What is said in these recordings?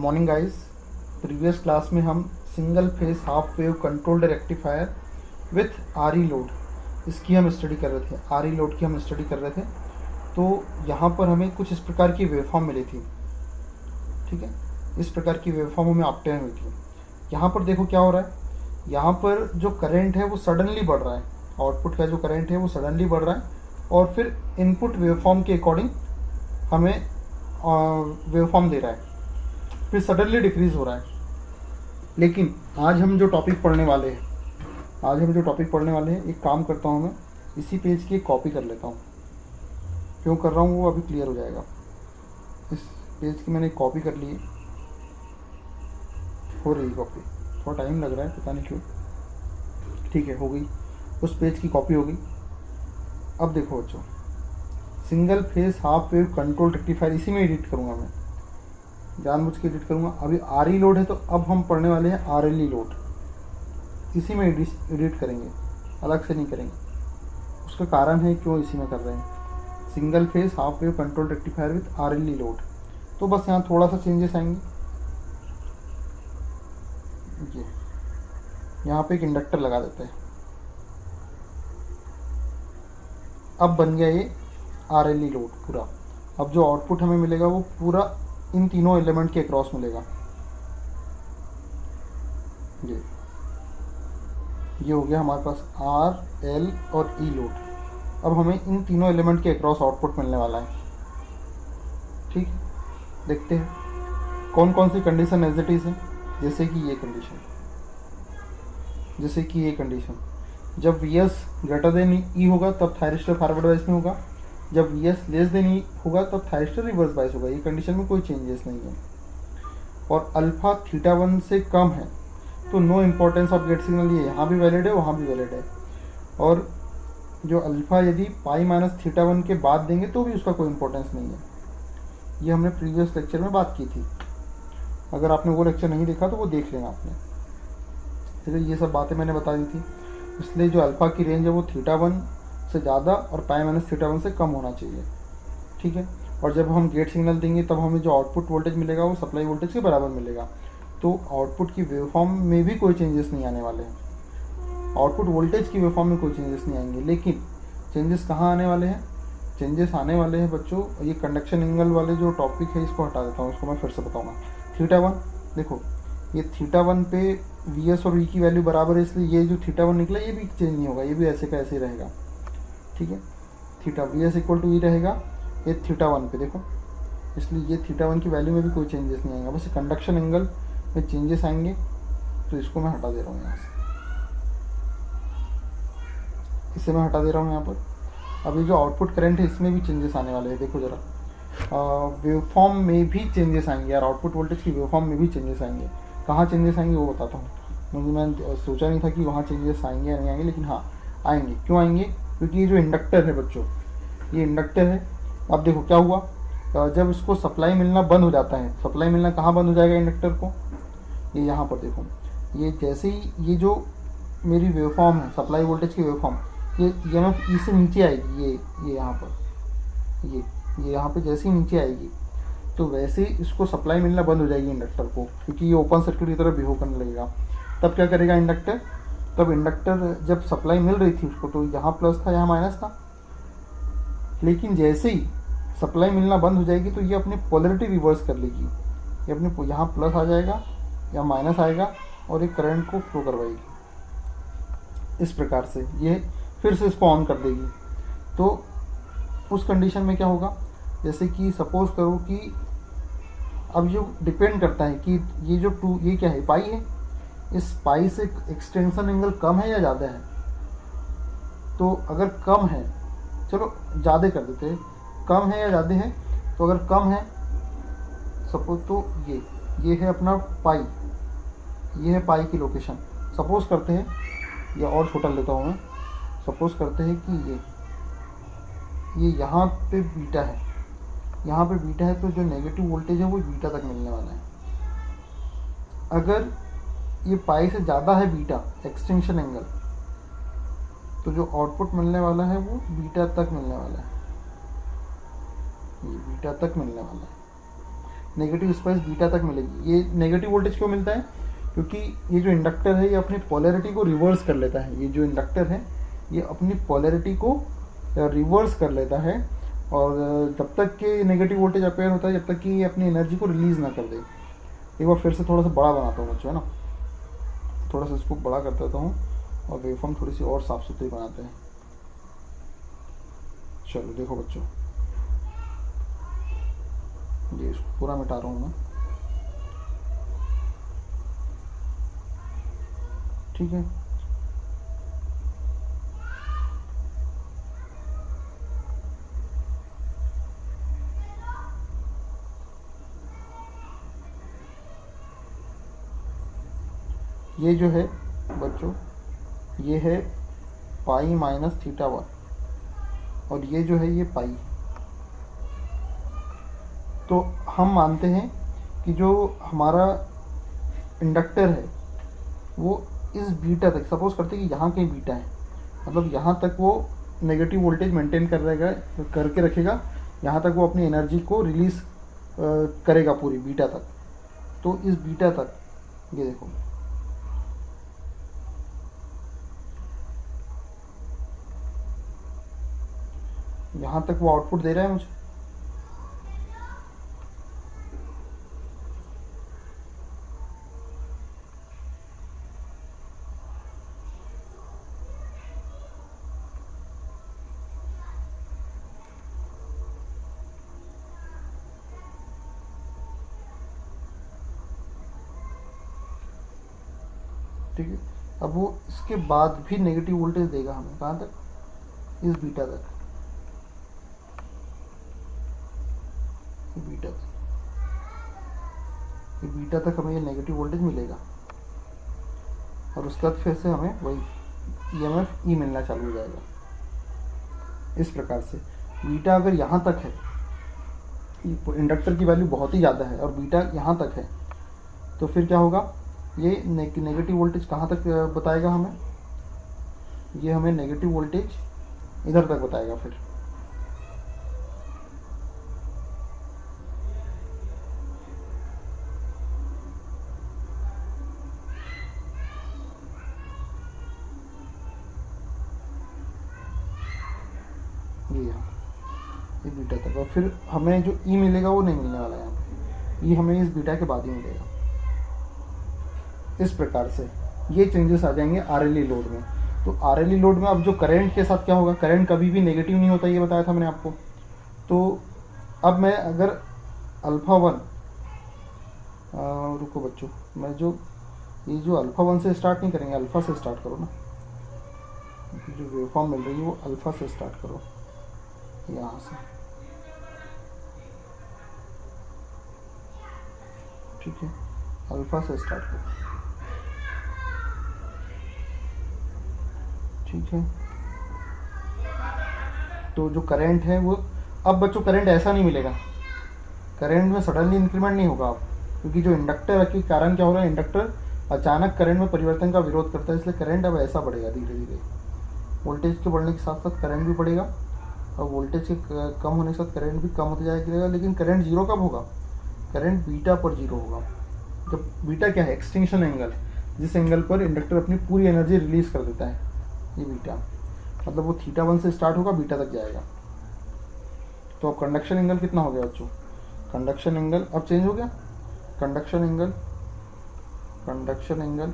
Morning guys. Previous class में हम single phase half wave controlled rectifier with RE load इसकी हम study कर रहे थे। आरई लोड की हम स्टडी कर रहे थे। तो यहाँ पर हमें कुछ इस प्रकार की वेवफॉर्म मिली थी। ठीक है, इस प्रकार की वेवफॉर्म हमें ऑब्टेन हुई थी। यहाँ पर देखो क्या हो रहा है। यहाँ पर जो करंट है वो सडनली बढ़ रहा है। आउटपुट का जो करंट है वो सडनली बढ़ रहा है और फिर इनपुट वेवफॉर्म के अकॉर्डिंग हमें वेवफॉर्म दे रहा है, फिर सडनली डिक्रीज हो रहा है। लेकिन आज हम जो टॉपिक पढ़ने वाले हैं एक काम करता हूँ, मैं इसी पेज की एक कॉपी कर लेता हूँ। क्यों कर रहा हूँ वो अभी क्लियर हो जाएगा। इस पेज की मैंने एक कॉपी कर ली है, हो रही कॉपी, थोड़ा टाइम लग रहा है पता नहीं क्यों। ठीक है, हो गई, उस पेज की कॉपी हो गई। अब देखो बच्चों, single phase half wave control rectifier, इसी में एडिट करूँगा मैं, जानबूझ के एडिट करूँगा। अभी आरई लोड है तो अब हम पढ़ने वाले हैं आरएलई लोड। इसी में एडिट करेंगे, अलग से नहीं करेंगे। उसका कारण है क्यों इसी में कर रहे हैं। Single phase half wave control rectifier with RLE load. तो बस यहाँ थोड़ा सा चेंजेस आएंगे। ये यहाँ पे एक इंडक्टर लगा देते हैं। अब बन गया ये आरएलई लोड पूरा। अब जो आउटपुट हमें मिलेगा वो पूरा इन तीनों एलिमेंट के अक्रॉस मिलेगा। ये हो गया हमारे पास आर एल और ई लोड। अब हमें इन तीनों एलिमेंट के अक्रॉस आउटपुट मिलने वाला है। ठीक, देखते हैं कौन कौन सी कंडीशन एज इट इज है। जैसे कि ये कंडीशन, जब Vs ग्रेटर देन ई होगा तब थायरिस्टर फॉरवर्ड बायस में होगा, जब Vs लेस देन ई होगा तब थायरिस्टर रिवर्स बायस होगा। ये कंडीशन में कोई चेंजेस नहीं है। और अल्फा थीटा 1 से कम है तो no importance of gate signal, ये यहाँ भी वैलिड है वहाँ भी वैलिड है। और जो अल्फा यदि पाई माइनस थीटा 1 के बाद देंगे तो भी उसका कोई इम्पोर्टेंस नहीं है। ये हमने प्रीवियस लेक्चर में बात की थी। अगर आपने वो लेक्चर नहीं देखा तो वो देख लेना आपने। इसलिए ये सब बातें मैंने बता दी थी। इसलिए जो अल्फ़ा की रेंज है वो थीटा 1 से ज़्यादा और पाई माइनस थीटा 1 से कम होना चाहिए। ठीक है, और जब हम गेट सिग्नल देंगे तब हमें जो आउटपुट वोल्टेज मिलेगा वो सप्लाई वोल्टेज के बराबर मिलेगा। तो आउटपुट की वेवफॉर्म में भी कोई चेंजेस नहीं आने वाले हैं। आउटपुट वोल्टेज की वेवफॉर्म में कोई चेंजेस नहीं आएंगे। लेकिन चेंजेस कहाँ आने वाले हैं? चेंजेस आने वाले हैं बच्चों, ये कंडक्शन एंगल वाले जो टॉपिक है इसको हटा देता हूँ, उसको मैं फिर से बताऊँगा। थीटा 1 देखो, ये थीटा 1 पे Vs और E की वैल्यू बराबर है, इसलिए ये जो थीटा 1 निकला ये भी चेंज नहीं होगा, ये भी ऐसे का ऐसे ही रहेगा। ठीक है, थीटा Vs इक्वल टू ई रहेगा ये थीटा 1 पे देखो, इसलिए ये थीटा 1 की वैल्यू में भी कोई चेंजेस नहीं आएगा। बस कंडक्शन एंगल में चेंजेस आएंगे, तो इसको मैं हटा दे रहा हूँ यहाँ से, इसे मैं हटा दे रहा हूँ यहाँ पर। अभी जो आउटपुट करंट है इसमें भी चेंजेस आने वाले हैं। देखो जरा, वेवफॉर्म में भी चेंजेस आएंगे यार, आउटपुट वोल्टेज की वेवफॉर्म में भी चेंजेस आएंगे। कहाँ चेंजेस आएंगे वो बताता हूँ। मुझे मैं सोचा नहीं था कि वहाँ चेंजेस आएंगे या नहीं आएंगे, लेकिन हाँ आएंगे। क्यों आएंगे? क्योंकि ये जो इंडक्टर है बच्चों, ये इंडक्टर है। अब देखो क्या हुआ, जब इसको सप्लाई मिलना बंद हो जाता है, सप्लाई मिलना कहाँ बंद हो जाएगा इंडक्टर को? ये यहाँ पर देखो, ये जैसे ही ये जो मेरी वेवफॉर्म है सप्लाई वोल्टेज की वेवफॉर्म, ये EMF ई से नीचे आएगी, ये यहाँ पर, ये यहाँ पे जैसे ही नीचे आएगी तो वैसे ही इसको सप्लाई मिलना बंद हो जाएगी इंडक्टर को, क्योंकि ये ओपन सर्किट की तरह बिहेव करने लगेगा। तब क्या करेगा इंडक्टर? तब इंडक्टर जब सप्लाई मिल रही थी उसको तो यहाँ प्लस था यहाँ माइनस था, लेकिन जैसे ही सप्लाई मिलना बंद हो जाएगी तो ये अपनी पोलरिटी रिवर्स कर लेगी। ये अपने यहाँ प्लस आ जाएगा या माइनस आएगा और एक करंट को फ्लो करवाएगी। इस प्रकार से ये फिर से इसको ऑन कर देगी। तो उस कंडीशन में क्या होगा, जैसे कि सपोज करो कि अब जो डिपेंड करता है कि ये जो ये क्या है, पाई है, इस पाई से एक्सटेंशन एंगल कम है या ज़्यादा है। तो अगर कम है, चलो ज़्यादा कर देते हैं, कम है या ज़्यादा है। तो अगर कम है सपोज, तो ये है अपना पाई, ये है पाई की लोकेशन। सपोज करते हैं, या और छोटा लेता हूँ मैं, सपोज करते हैं कि ये यहाँ पे बीटा है, यहाँ पे बीटा है, तो जो नेगेटिव वोल्टेज है वो बीटा तक मिलने वाला है। अगर ये पाई से ज़्यादा है बीटा एक्सटेंशन एंगल, तो जो आउटपुट मिलने वाला है वो बीटा तक मिलने वाला है, ये बीटा तक मिलने वाला है। नेगेटिव स्पाइस बीटा तक मिलेगी। ये नेगेटिव वोल्टेज क्यों मिलता है? क्योंकि ये जो इंडक्टर है ये अपनी पोलैरिटी को रिवर्स कर लेता है। ये जो इंडक्टर है ये अपनी पोलैरिटी को रिवर्स कर लेता है, और जब तक कि नेगेटिव वोल्टेज अपेयर होता है जब तक कि ये अपनी एनर्जी को रिलीज़ ना कर दे। एक बार फिर से थोड़ा सा बड़ा बनाता हूँ बच्चों, है ना, थोड़ा सा इसको बड़ा कर देता हूँ और वेवफॉर्म थोड़ी सी और साफ़ सुथरी बनाते हैं। चलो देखो बच्चों, ये इसको पूरा मिटा रहा हूँ मैं, ठीक है। ये जो है बच्चों ये है पाई माइनस थीटा 1 और ये जो है ये पाई। तो हम मानते हैं कि जो हमारा इंडक्टर है वो इस बीटा तक, सपोज करते हैं कि यहाँ कहीं बीटा है, मतलब यहाँ तक वो नेगेटिव वोल्टेज मेंटेन कर रहेगा, करके रखेगा, यहाँ तक वो अपनी एनर्जी को रिलीज़ करेगा पूरी बीटा तक। तो इस बीटा तक ये देखो, यहाँ तक वो आउटपुट दे रहा है मुझे। ठीक है, अब वो इसके बाद भी नेगेटिव वोल्टेज देगा हमें, कहाँ तक? इस बीटा तक, बीटा तक, ये बीटा तक हमें ये नेगेटिव वोल्टेज मिलेगा। और उसके बाद फिर से हमें वही EMF ई मिलना चालू हो जाएगा। इस प्रकार से बीटा अगर यहाँ तक है, इंडक्टर की वैल्यू बहुत ही ज़्यादा है और बीटा यहाँ तक है, तो फिर क्या होगा? ये नेगेटिव वोल्टेज कहाँ तक बताएगा हमें? ये हमें नेगेटिव वोल्टेज इधर तक बताएगा। फिर ये बीटा तक, और फिर हमें जो ई मिलेगा वो नहीं मिलने वाला है यहाँ पे। ई हमें इस बीटा के बाद ही मिलेगा। इस प्रकार से ये चेंजेस आ जाएंगे RLE लोड में। तो RLE लोड में अब जो करंट के साथ क्या होगा? करंट कभी भी नेगेटिव नहीं होता, ये बताया था मैंने आपको। तो अब मैं अगर अल्फ़ा 1 रुको बच्चों, मैं जो ये जो अल्फ़ा 1 से स्टार्ट नहीं करेंगे, अल्फ़ा से स्टार्ट करो ना। जो वेवफॉर्म मिल रही है वो अल्फ़ा से स्टार्ट करो, यहाँ से, ठीक है, अल्फ़ा से स्टार्ट करो, ठीक है। तो जो करंट है वो, अब बच्चों करंट ऐसा नहीं मिलेगा, करंट में सडनली इंक्रीमेंट नहीं होगा अब, क्योंकि जो इंडक्टर के कारण क्या हो रहा है, इंडक्टर अचानक करंट में परिवर्तन का विरोध करता है, इसलिए करंट अब ऐसा बढ़ेगा धीरे धीरे। वोल्टेज के बढ़ने के साथ साथ करंट भी बढ़ेगा, और वोल्टेज के कम होने के साथ करंट भी कम होते जाएगा। लेकिन करंट जीरो कब होगा? करंट बीटा पर जीरो होगा। जब बीटा क्या है? एक्सटिंक्शन एंगल, जिस एंगल पर इंडक्टर अपनी पूरी एनर्जी रिलीज कर देता है, ये बीटा। मतलब वो थीटा 1 से स्टार्ट होगा, बीटा तक जाएगा। तो अब कंडक्शन एंगल कितना हो गया बच्चों? कंडक्शन एंगल अब चेंज हो गया। Conduction angle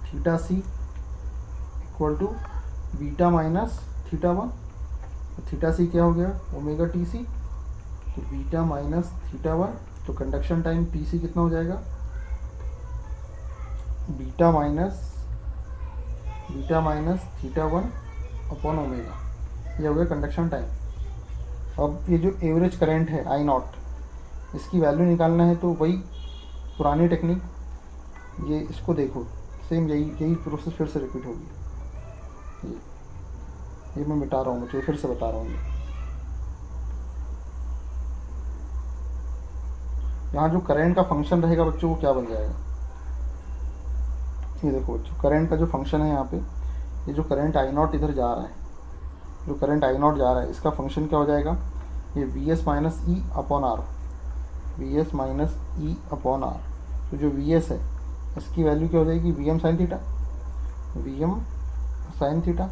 theta C equal to beta minus theta 1। Theta C क्या हो गया? Omega T C. तो बीटा माइनस थीटा 1, तो कंडक्शन टाइम टी सी कितना हो जाएगा? Beta minus theta 1 upon omega, ये हो गया कंडक्शन टाइम। अब ये जो एवरेज करंट है I नॉट, इसकी वैल्यू निकालना है, तो वही पुरानी टेक्निक, ये इसको देखो, सेम यही प्रोसेस फिर से रिपीट होगी। ये मैं मिटा रहा हूँ बच्चों, फिर से बता रहा हूँ। यहाँ जो करंट का फंक्शन रहेगा बच्चों, वो क्या बन जाएगा? ये देखो बच्चों, करंट का जो फंक्शन है यहाँ पे, ये जो करंट I नॉट इधर जा रहा है, जो करंट I नॉट जा रहा है, इसका फंक्शन क्या हो जाएगा? ये V S minus E upon R, V S minus E upon R. तो जो वी एस है इसकी वैल्यू क्या हो जाएगी, V M sine theta, V M sine theta,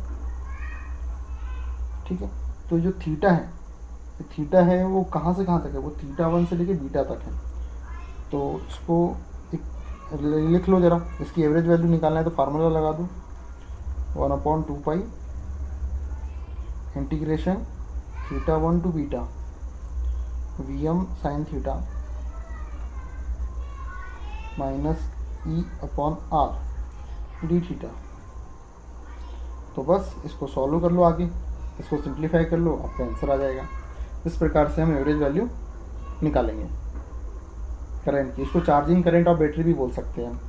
ठीक है। तो जो थीटा है वो कहाँ से कहाँ तक है, वो थीटा 1 से लेके बीटा तक है। तो इसको लिख लो ज़रा, इसकी एवरेज वैल्यू निकालना है तो फार्मूला लगा दो, 1/2 integration theta 1 to beta V M sine theta minus E upon R d theta. तो बस इसको सॉल्व कर लो, आगे इसको सिंप्लीफाई कर लो, आपका आंसर आ जाएगा। इस प्रकार से हम एवरेज वैल्यू निकालेंगे करंट की। इसको चार्जिंग करंट और बैटरी भी बोल सकते हैं।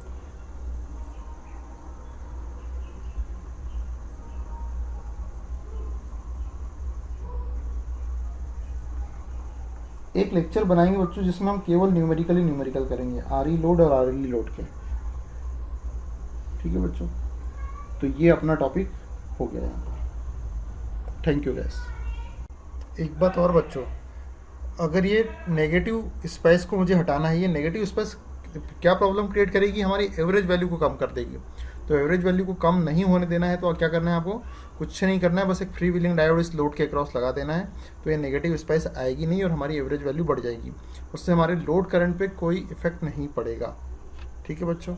एक लेक्चर बनाएंगे बच्चों जिसमें हम केवल न्यूमेरिकल करेंगे, आर ई लोड और आर एल ई लोड के, ठीक है बच्चों। तो ये अपना टॉपिक हो गया यहाँ पर। Thank you gas. एक बात और बच्चों, अगर ये नेगेटिव स्पेस को मुझे हटाना है, ये नेगेटिव स्पेस क्या प्रॉब्लम क्रिएट करेगी, हमारी एवरेज वैल्यू को कम कर देगी। तो एवरेज वैल्यू को कम नहीं होने देना है तो क्या करना है आपको, कुछ नहीं करना है, बस एक फ्री व्हीलिंग डायोड इस लोड के अक्रॉस लगा देना है। तो ये नेगेटिव स्पेस आएगी नहीं और हमारी एवरेज वैल्यू बढ़ जाएगी। उससे हमारे लोड करंट पे कोई इफेक्ट नहीं पड़ेगा, ठीक है बच्चों।